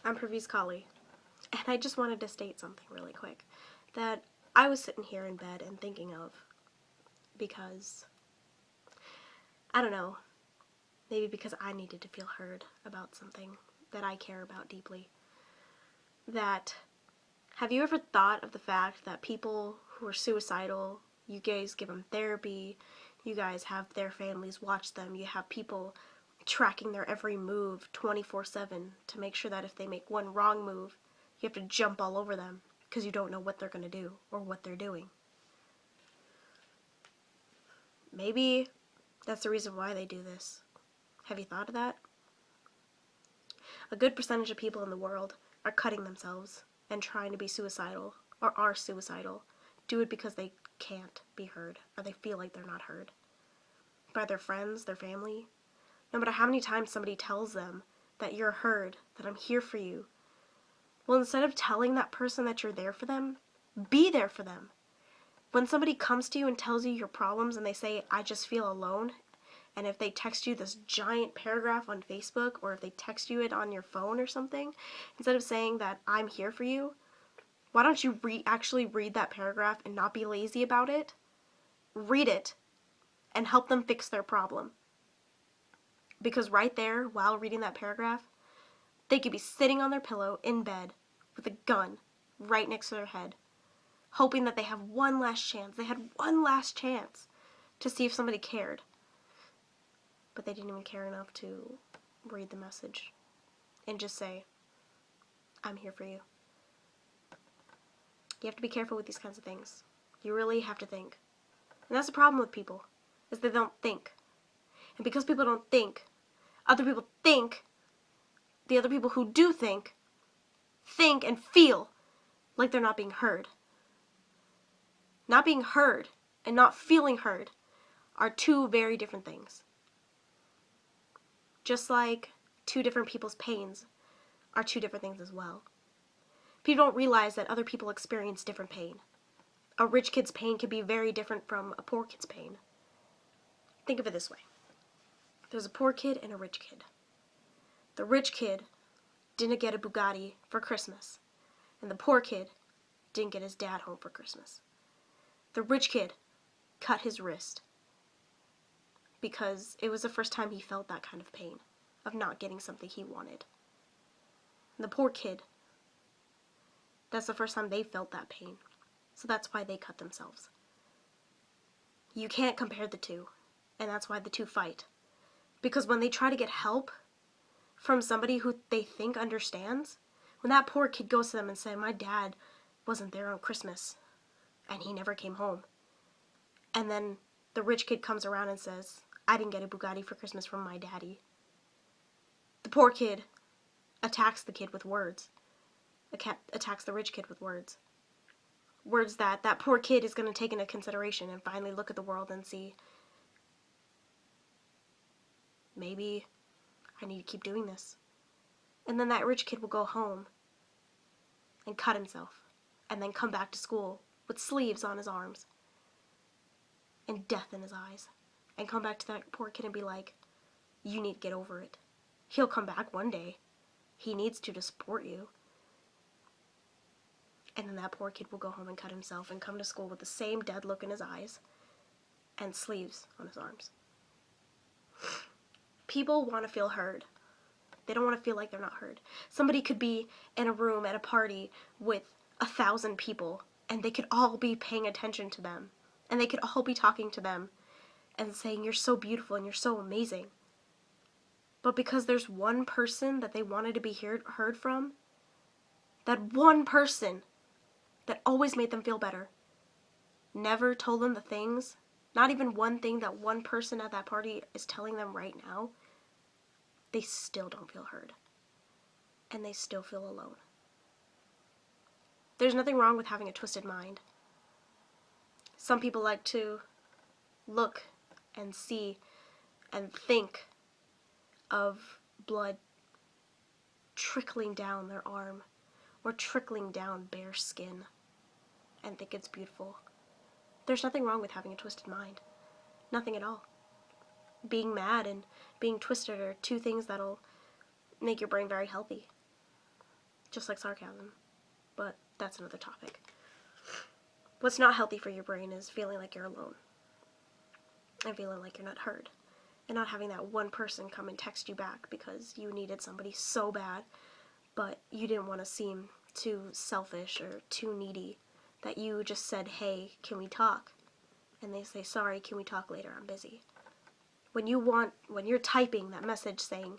I'm Pravi's Kali, and I just wanted to state something really quick that I was sitting here in bed and thinking of because, I don't know, maybe because I needed to feel heard about something that I care about deeply. That, have you ever thought of the fact that people who are suicidal, you guys give them therapy, you guys have their families watch them, you have people tracking their every move 24/7 to make sure that if they make one wrong move, you have to jump all over them because you don't know what they're going to do or what they're doing. Maybe that's the reason why they do this. Have you thought of that? A good percentage of people in the world are cutting themselves and trying to be suicidal or are suicidal. Do it because they can't be heard or they feel like they're not heard by their friends, their family. No matter how many times somebody tells them that you're heard, that I'm here for you, well, instead of telling that person that you're there for them, be there for them. When somebody comes to you and tells you your problems and they say, I just feel alone, and if they text you this giant paragraph on Facebook or if they text you it on your phone or something, instead of saying that I'm here for you, why don't you actually read that paragraph and not be lazy about it? Read it and help them fix their problem. Because right there, while reading that paragraph, they could be sitting on their pillow in bed with a gun right next to their head, hoping that they have one last chance. They had one last chance to see if somebody cared. But they didn't even care enough to read the message and just say, I'm here for you. You have to be careful with these kinds of things. You really have to think. And that's the problem with people, is they don't think. And because people don't think, other people think, the other people who do think and feel like they're not being heard. Not being heard and not feeling heard are two very different things. Just like two different people's pains are two different things as well. People don't realize that other people experience different pain. A rich kid's pain can be very different from a poor kid's pain. Think of it this way. There's a poor kid and a rich kid. The rich kid didn't get a Bugatti for Christmas, and the poor kid didn't get his dad home for Christmas. The rich kid cut his wrist because it was the first time he felt that kind of pain of not getting something he wanted. And the poor kid, that's the first time they felt that pain. So that's why they cut themselves. You can't compare the two, and that's why the two fight. Because when they try to get help from somebody who they think understands, when that poor kid goes to them and says, my dad wasn't there on Christmas, and he never came home. And then the rich kid comes around and says, I didn't get a Bugatti for Christmas from my daddy. The poor kid attacks the kid with words. Attacks the rich kid with words. Words that poor kid is going to take into consideration and finally look at the world and see, maybe I need to keep doing this. And then that rich kid will go home and cut himself and then come back to school with sleeves on his arms and death in his eyes and come back to that poor kid and be like, you need to get over it. He'll come back one day. He needs to support you. And then that poor kid will go home and cut himself and come to school with the same dead look in his eyes and sleeves on his arms. People want to feel heard. They don't want to feel like they're not heard. Somebody could be in a room at a party with 1,000 people and they could all be paying attention to them. And they could all be talking to them and saying, you're so beautiful and you're so amazing. But because there's one person that they wanted to be heard from, that one person that always made them feel better, never told them the things, not even one thing that one person at that party is telling them right now, they still don't feel heard. And they still feel alone. There's nothing wrong with having a twisted mind. Some people like to look and see and think of blood trickling down their arm or trickling down bare skin and think it's beautiful. There's nothing wrong with having a twisted mind. Nothing at all. Being mad and being twisted are two things that'll make your brain very healthy. just like sarcasm, but that's another topic. What's not healthy for your brain is feeling like you're alone, and feeling like you're not heard, and not having that one person come and text you back because you needed somebody so bad, but you didn't want to seem too selfish or too needy, that you just said, hey, can we talk? And they say, sorry, can we talk later? I'm busy. When you're typing that message saying,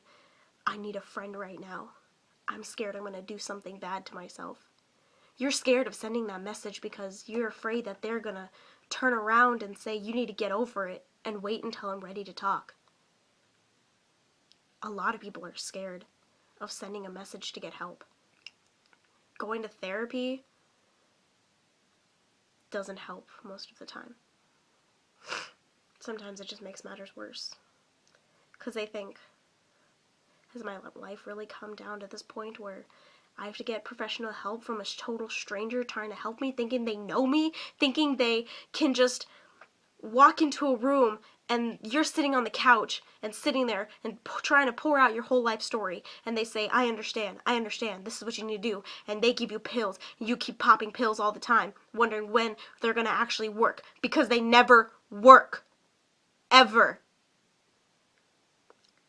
I need a friend right now, I'm scared I'm going to do something bad to myself. You're scared of sending that message because you're afraid that they're going to turn around and say, you need to get over it and wait until I'm ready to talk. A lot of people are scared of sending a message to get help. Going to therapy doesn't help most of the time. Sometimes it just makes matters worse. Because they think, has my life really come down to this point where I have to get professional help from a total stranger trying to help me, thinking they know me, thinking they can just walk into a room and you're sitting on the couch and sitting there and trying to pour out your whole life story, and they say, I understand, this is what you need to do, and they give you pills, and you keep popping pills all the time, wondering when they're going to actually work, because they never work. Ever.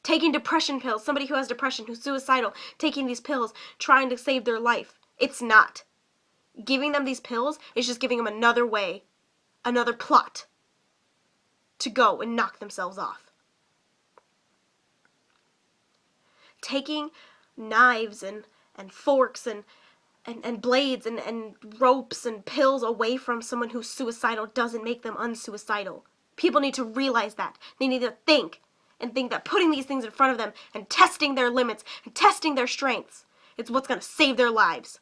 Taking depression pills, somebody who has depression, who's suicidal, taking these pills, trying to save their life. It's not. Giving them these pills is just giving them another way, another plot to go and knock themselves off. Taking knives and forks and blades and ropes and pills away from someone who's suicidal doesn't make them unsuicidal. People need to realize that. They need to think that putting these things in front of them and testing their limits and testing their strengths is what's going to save their lives.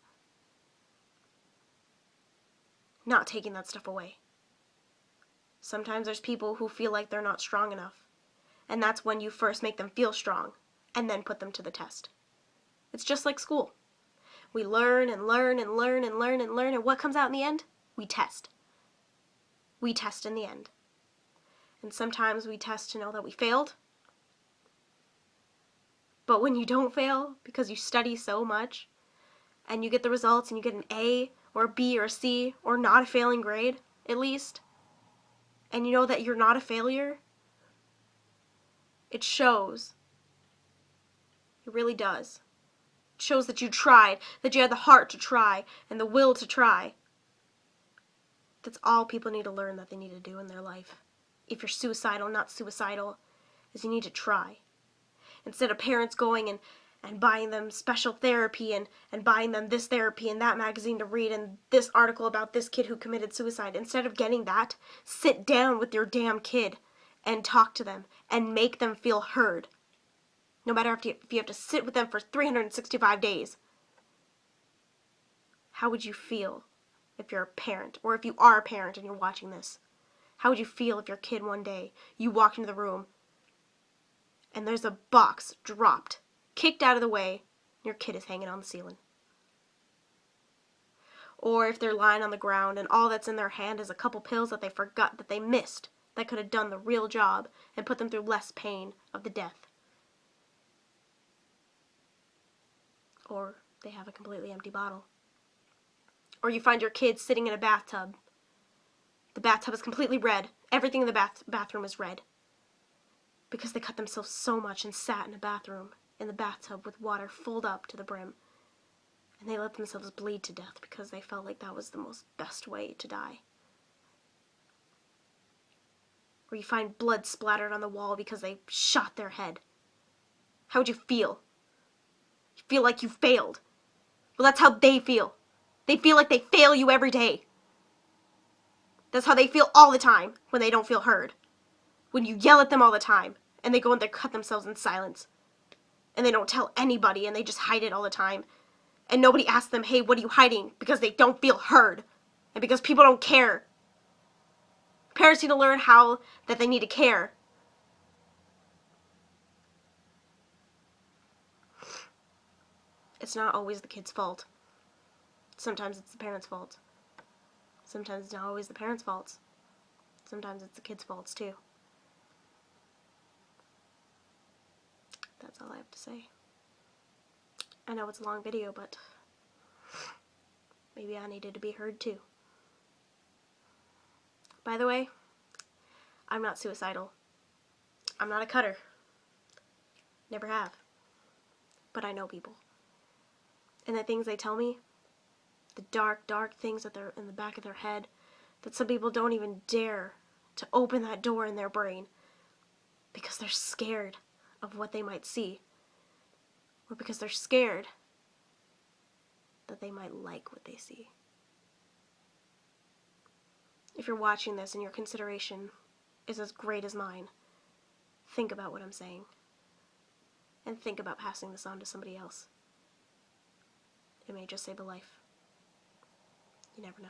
Not taking that stuff away. Sometimes there's people who feel like they're not strong enough, and that's when you first make them feel strong and then put them to the test. It's just like school. We learn and learn and learn and learn and learn, and what comes out in the end? We test. We test in the end. And sometimes we test to know that we failed. But when you don't fail, because you study so much, and you get the results and you get an A or a B or a C, or not a failing grade, at least, and you know that you're not a failure, it shows. It really does. It shows that you tried, that you had the heart to try, and the will to try. That's all people need to learn that they need to do in their life. If you're suicidal, not suicidal, is you need to try. Instead of parents going and buying them special therapy and buying them this therapy and that magazine to read and this article about this kid who committed suicide. Instead of getting that, sit down with your damn kid and talk to them and make them feel heard. No matter if you have to sit with them for 365 days. How would you feel if you're a parent, or if you are a parent and you're watching this? How would you feel if your kid one day, you walked into the room and there's a box dropped, kicked out of the way, and your kid is hanging on the ceiling? Or if they're lying on the ground and all that's in their hand is a couple pills that they forgot, that they missed, that could have done the real job and put them through less pain of the death. Or they have a completely empty bottle. Or you find your kid sitting in a bathtub. The bathtub is completely red. Everything in the bathroom is red. Because they cut themselves so much and sat in the bathtub with water filled up to the brim. And they let themselves bleed to death because they felt like that was the best way to die. Or you find blood splattered on the wall because they shot their head. How would you feel? You feel like you failed. Well, that's how they feel. They feel like they fail you every day. That's how they feel all the time when they don't feel heard. When you yell at them all the time and they go and they cut themselves in silence. And they don't tell anybody and they just hide it all the time. And nobody asks them, hey, what are you hiding? Because they don't feel heard. And because people don't care. Parents need to learn how that they need to care. It's not always the kid's fault. Sometimes it's the parents' fault. Sometimes it's not always the parents' faults. Sometimes it's the kids' faults too. That's all I have to say. I know it's a long video, but Maybe I needed to be heard too. By the way, I'm not suicidal. I'm not a cutter. Never have. But I know people. And the things they tell me, the dark, dark things that they're in the back of their head, that some people don't even dare to open that door in their brain because they're scared of what they might see, or because they're scared that they might like what they see. If you're watching this and your consideration is as great as mine, think about what I'm saying. And think about passing this on to somebody else. It may just save a life. You never know.